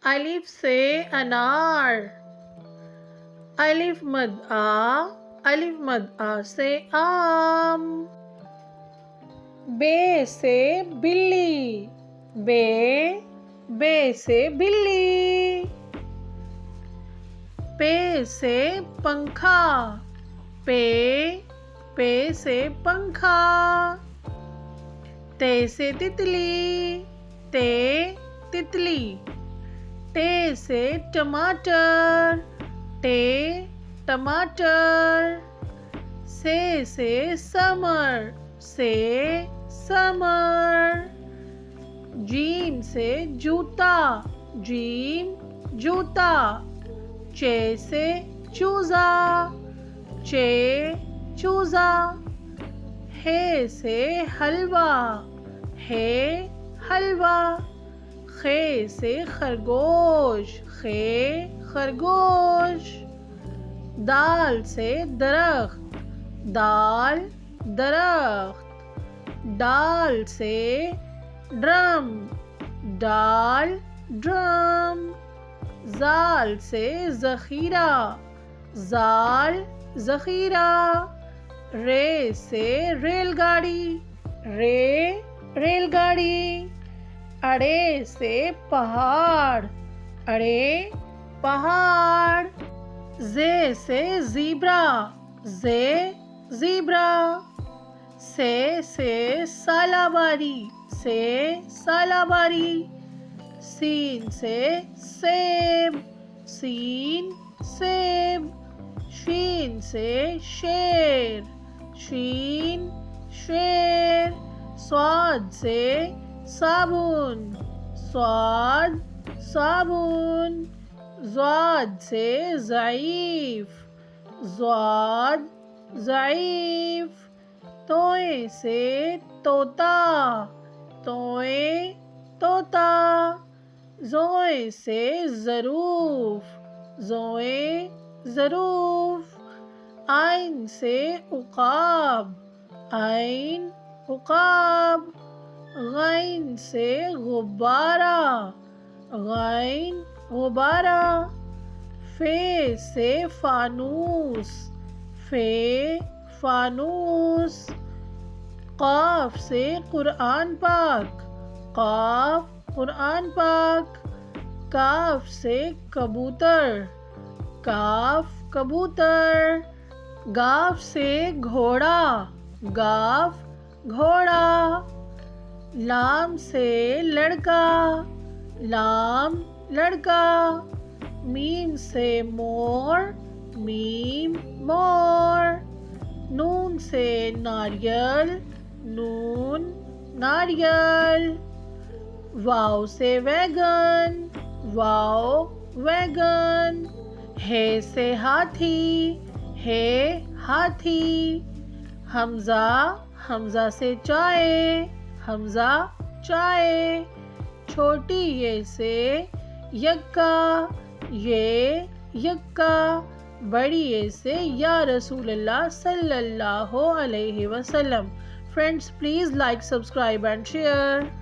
الف سے انار، الف مد آ سے آم۔ بے سے بلی، بے سے بلی۔ پے سے پنکھا، پے سے پنکھا۔ تے سے تتلی، تتلی۔ ٹے سے ٹماٹر، ٹماٹر۔ سے سمر، سمر۔ جیم سے جوتا، جوتا۔ چے سے چوزا، چوزا۔ ہے سے حلوہ، حلوہ۔ خے سے خرگوش، خرگوش۔ دال سے درخت، درخت۔ ڈال سے ڈرم، ڈرم۔ زال سے ذخیرہ، ذخیرہ۔ رے سے ریل گاڑی، ریل گاڑی۔ اڑے سے پہاڑ، پہاڑ۔ زے سے زیبرا، زیبرا۔ سے سالاباری، سالاباری۔ سین سے سیب، سیب۔ شین سے شیر، شیر۔ صاد سے صابن، صابن۔ ضاد سے ضعیف، ضعیف۔ توئے سے طوطا، طوطا۔ زوئے سے ظروف، ظروف۔ عین سے عقاب، عقاب۔ غین سے غبارہ، غبارہ۔ فے سے فانوس، فانوس۔ قاف سے قرآن پاک، قرآن پاک۔ کاف سے کبوتر، کبوتر۔ گاف سے گھوڑا، گھوڑا۔ لام سے لڑکا، لڑکا۔ میم سے مور، مور۔ نون سے ناریل، ناریل۔ واو سے ویگن، ویگن۔ ہے سے ہاتھی، ہاتھی۔ حمزہ سے چائے، چائے۔ چھوٹی یہ سے یکا، یکا۔ بڑی یہ سے یا رسول اللہ صلی اللہ علیہ وسلم۔ Friends, please like, subscribe and share.